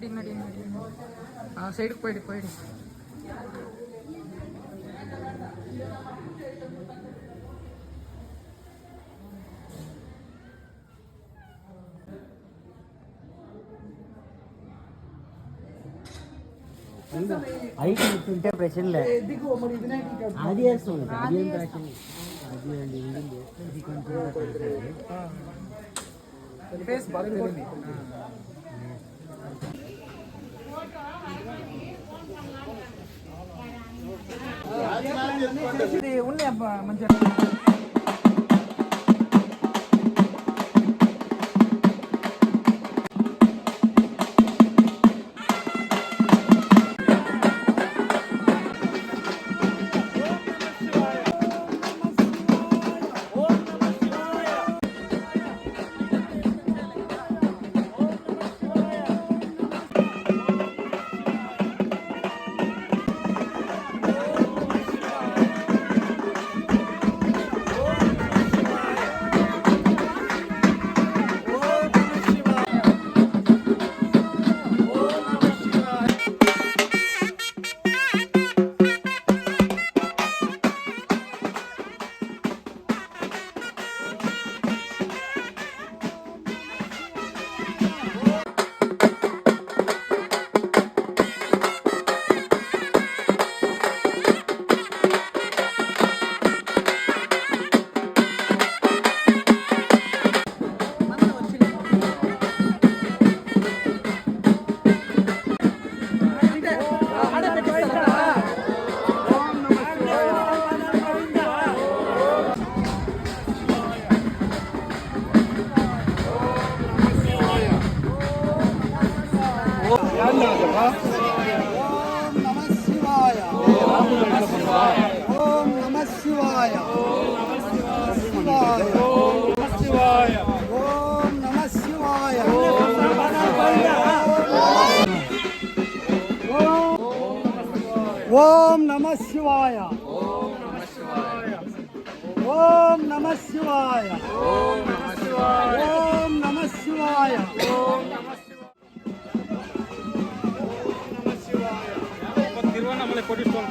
நடி சைடுக்கு போயிடு హైట్ ఉంటే ప్రశ్న లేదు అది వేస్తుంది అది ఏం ప్రశ్న అది అండి ఇది కొంచెం ఫేస్ బాగా ఉన్నాయి మంచిగా ఓం నమః శివాయ ఓం నమః శివాయ ఓం నమః శివాయ ఓం నమః శివాయ ఓం నమః శివాయ తిరువన్నమలై కోటేశ్వర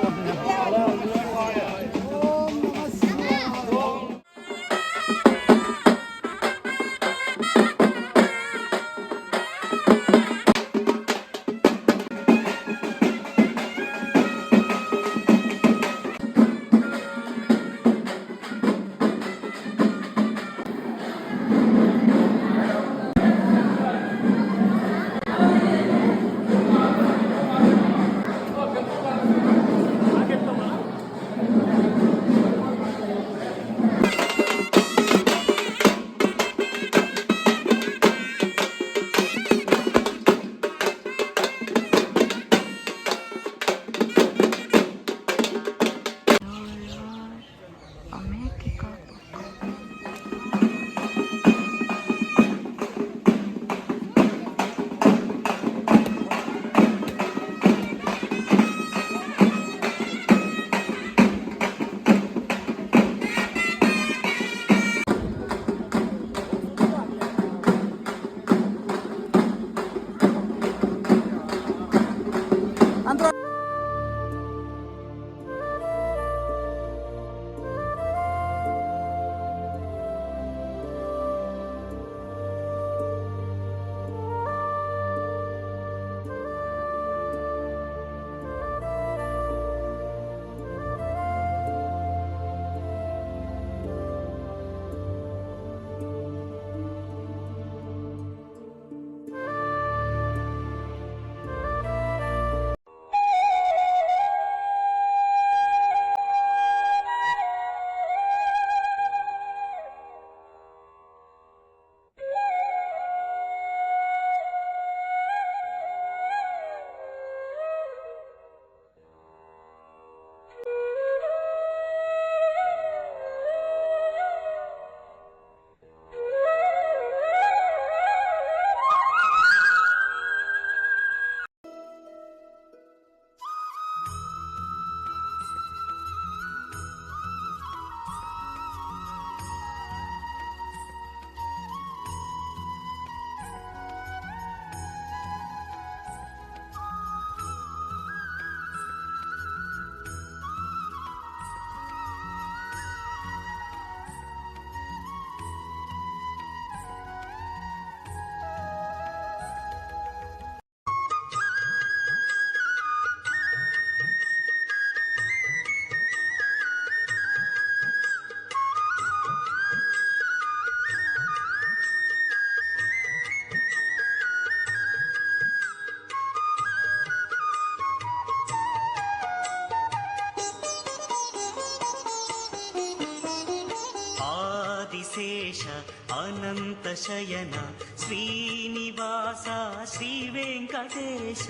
అనంతశయన శ్రీనివాస శ్రీ వెంకటేశ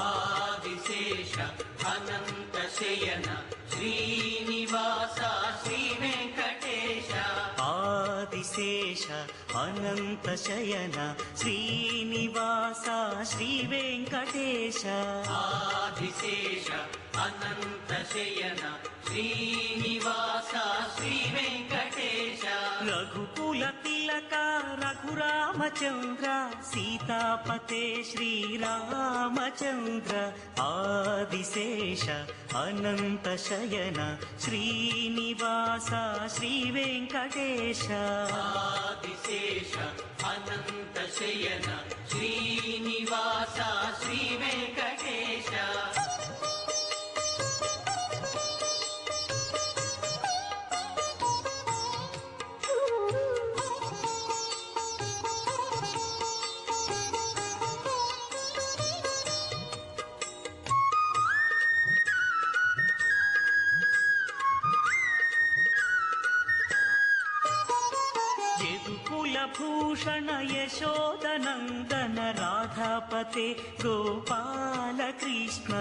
ఆదిశేష అనంతశయన శ్రీనివాస శ్రీ వెంకటేశ ఆదిశేష అనంతశయన శ్రీనివాస శ్రీ వెంకటేశ ఆదిశేష అనంతశయన శ్రీనివాస శ్రీ వెంకటేశ రఘుకుల తిలక రఘురామచంద్ర సీతాపతే శ్రీరామచంద్ర ఆదిశేష అనంతశయన శ్రీనివాస శ్రీ వెంకటేశ ఆదిశేష అనంతశయన శ్రీనివాస శ్రీ వెంకటేశ భూషణ యశోదనందన రాధాపతే గోపాల కృష్ణ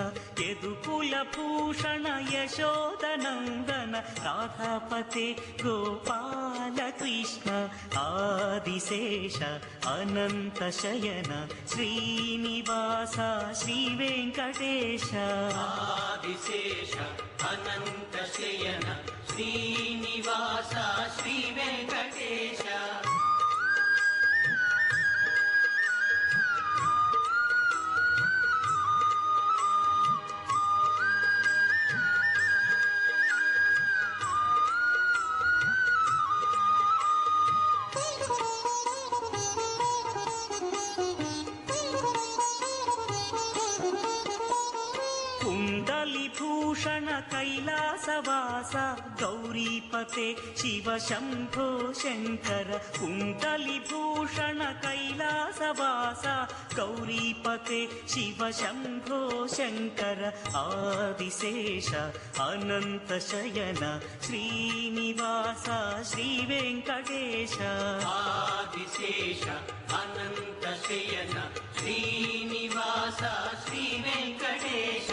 యదుకుల భూషణ యశోదనందన రాధాపతే గోపాల కృష్ణ ఆదిశేష అనంతశయన శ్రీనివాస శ్రీ వెంకటేశ ఆదిశేష అనంతశయన శ్రీనివాస శ్రీ వెంకటేశ భూషణ కైలాసవాస గౌరీపతే శివ శంభో శంకర కుండలిభూషణ కైలాసవాస గౌరీపతే శివ శంభో శంకర ఆదిశేష అనంతశయన శ్రీనివాస శ్రీ వెంకటేశ ఆదిశేష అనంతశయన శ్రీనివాస శ్రీ వెంకటేశ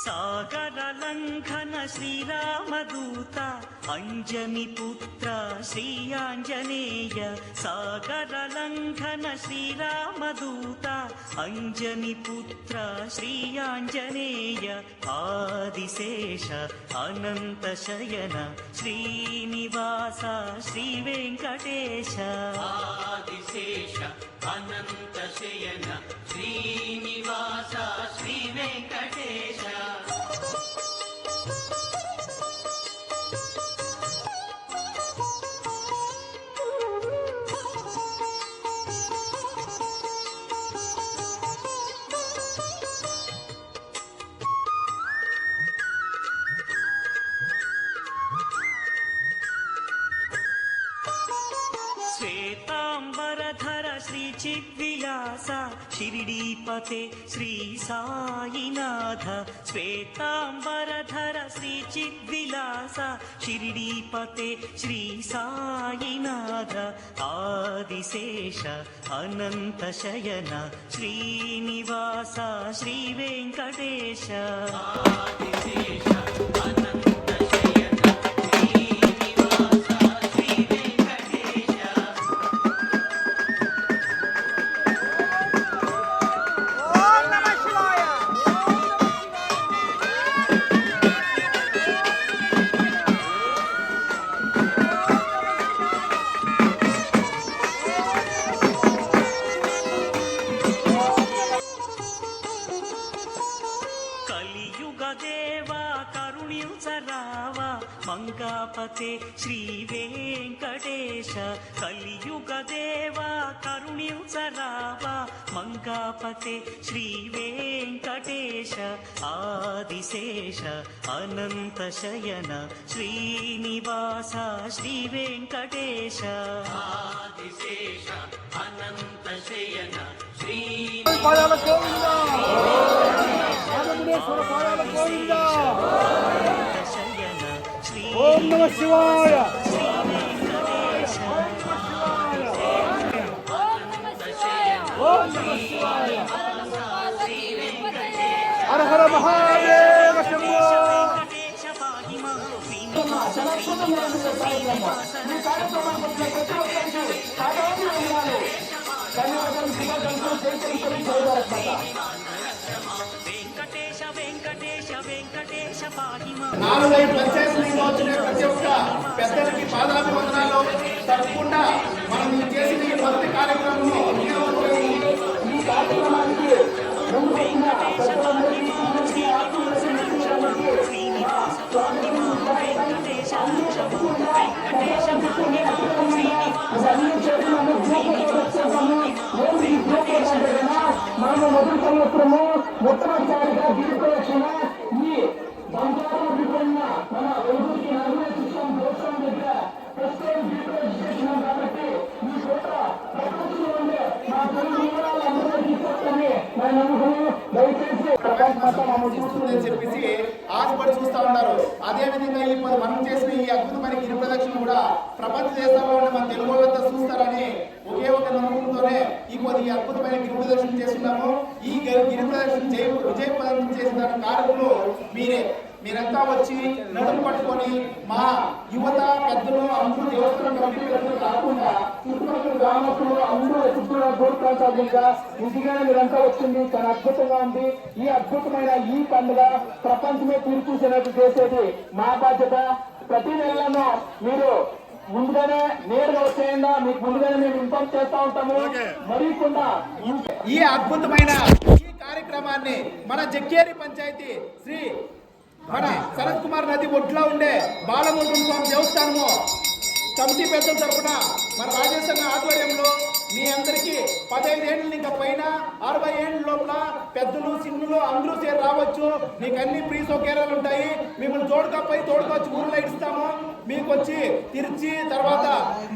సాగర లంఘన శ్రీరామదూత అంజని పుత్ర శ్రీ ఆంజనేయ సాగర లంఘన శ్రీరామదూత అంజని పుత్ర శ్రీ ఆంజనేయ ఆదిశేష అనంతశయన శ్రీనివాస శ్రీ వెంకటేశ ఆదిశేష అనంతశయన శ్రీనివాస శ్రీ వెంకటేశ శ్వేతాంబరధర శ్రీ చిద్విలాస షిరిడీపతే శ్రీ సాయినాథ శ్వేతాంబరధర శ్రీ చిద్విలాస షిరిడీపతే శ్రీ సాయినాథ ఆదిశేష అనంతశయన శ్రీనివాస శ్రీ వెంకటేశ ఆదిశేష కలియుగ దేవా మంగాపతే శ్రీ వెంకటేశ కలియుగ దేవా కరుణించరావా మంగాపతే శ్రీ వెంకటేశ ఆదిశేష అనంత శయన శ్రీనివాస శ్రీ వెంకటేశ ఆదిశేష అనంత శయన శ్రీ పాదాల గోవిందా ఆనందేశ్వర పాదాల గోవిందా శయన శ్రీ ఓం నమ శివాయ ఓం నమ శివాయ హర హర మహాదేవ శంభో వెంకటేశ పాహి మా వెంకటేశ వెంకటేశ వెంకటేశ పాహి మా 4-5 పంచాయతీలో వచ్చిన ప్రతి ఒక్క పెద్దలకి పాదాభివందనాలు. తప్పకుండా మనం ఈ చేసిన ఈ భక్తి కార్యక్రమంలో ఈ కార్యక్రమానికి మనం మొదటి సంవత్సరము మొట్టమొదటిసారిగా దీర్ఘలక్షణ ఈ బంగారం విభిన్న మన వెలుగురికి నలుగురు శిక్షణ దోషం దగ్గర ఫస్ట్ టైం దీర్ఘలక్షణ కాబట్టి ఈ చోట ప్రపంచంలో ఉండే మా తెలుగు వివరాలు అందరూ తీసుకొస్తామని నా నమ్మకము. దయచేసి ప్రపంచమంతా మమ్మల్ని చూస్తుందని చెప్పేసి ఆశపడి చూస్తూ ఉంటారు. అదే విధంగా ఈ మనం చేసిన ఈ అద్భుతమైన గిరి ప్రదక్షిణ కూడా ప్రపంచ దేశాల్లో ఉన్న మన తెలుగు వాళ్ళంతా చూస్తారని ఒకే ఒక నమ్మకంతోనే ఈ అద్భుతమైన గిరి ప్రదక్షిణ చేస్తున్నాము. ఈ గిరి ప్రదక్షిణ విజయపదం చేసిన కారణంలో మీరంతా వచ్చి నడుము పట్టుకొని మా యువత పెద్దలు అందరూ దేవస్థానం కమిటీ పెద్దలు కాకుండా చుట్టుపక్కల గ్రామస్తులు అందరూ చుట్టూ దూర ప్రాంతాలుగా ఇంటిగానే మీరంతా వచ్చింది. చాలా అద్భుతంగా ఉంది. ఈ అద్భుతమైన ఈ పండుగ ప్రపంచమే తీర్పు చూసేటట్టు చేసేది మా బాధ్యత. ప్రతి నెలలో మీరు ముందుగానే నేరుగా వచ్చేయండి. మీకు ముందుగానే మేము ఇన్ఫార్మ్ చేస్తా ఉంటాము. మరీకుండా ఈ అద్భుతమైన ఈ కార్యక్రమాన్ని మన జగ్గేరి పంచాయతీ శ్రీ మన శరత్ కుమార్ నది ఒడ్లో ఉండే బాలమురుగన్ స్వామి దేవస్థానము కమిటీ పెద్దల తరఫున మన రాజేశ్వర ఆధ్వర్యంలో మీ అందరికీ 15 ఏళ్ళు ఇంకా పైన 60 ఏళ్ళ లోపల పెద్దలు చిన్నులు అందరూ చేరి రావచ్చు. మీకు అన్ని ఫ్రీ సౌకర్యాలు ఉంటాయి. మిమ్మల్ని తోడుకొచ్చి ఊర్లో ఇస్తాము. మీకు వచ్చి తిరుచి తర్వాత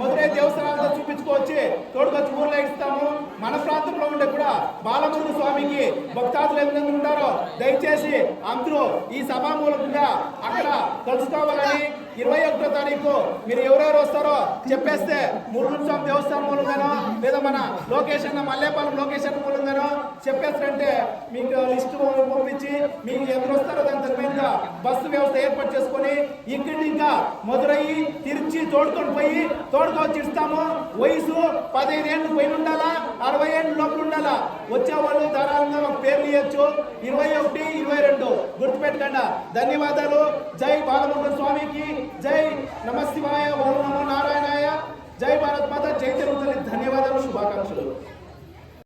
మధురై దేవస్థానాలతో చూపించుకోవచ్చి తోడుకొచ్చి ఊర్లో ఇస్తాము. మన ప్రాంతంలో ఉండే కూడా బాలమురుగ స్వామికి భక్తాదులు ఎంతమంది ఉన్నారో దయచేసి అందరూ ఈ సభామూలకంగా అక్కడ కలుసుకోవాలని 21వ తారీఖు మీరు ఎవరెవరు వస్తారో చెప్పేస్తే మురుగన్ స్వామి దేవస్థానం మూలంగానో లేదా మన లొకేషన్ మల్లేపాలెం లొకేషన్ మూలంగానో చెప్పేస్తారంటే మీకు లిస్టు పంపించి మీకు ఎవరు వస్తారో దాని తగ్గ బస్సు వ్యవస్థ ఏర్పాటు చేసుకొని ఇక్కడి ఇంకా మధురై తిరుచి తోడుకొచ్చి ఇస్తాము. వయసు 15 ఏళ్ళు పైన ఉండాలా, 60 ఏళ్ళు లోపల ఉండాలా. వచ్చేవాళ్ళు ధారాళంగా మాకు పేర్లు ఇవ్వచ్చు. 21, 22 గుర్తుపెట్టకండి. ధన్యవాదాలు. జై బాలమురుగన్ స్వామికి జై. నమ శివాయ. ఓం నమో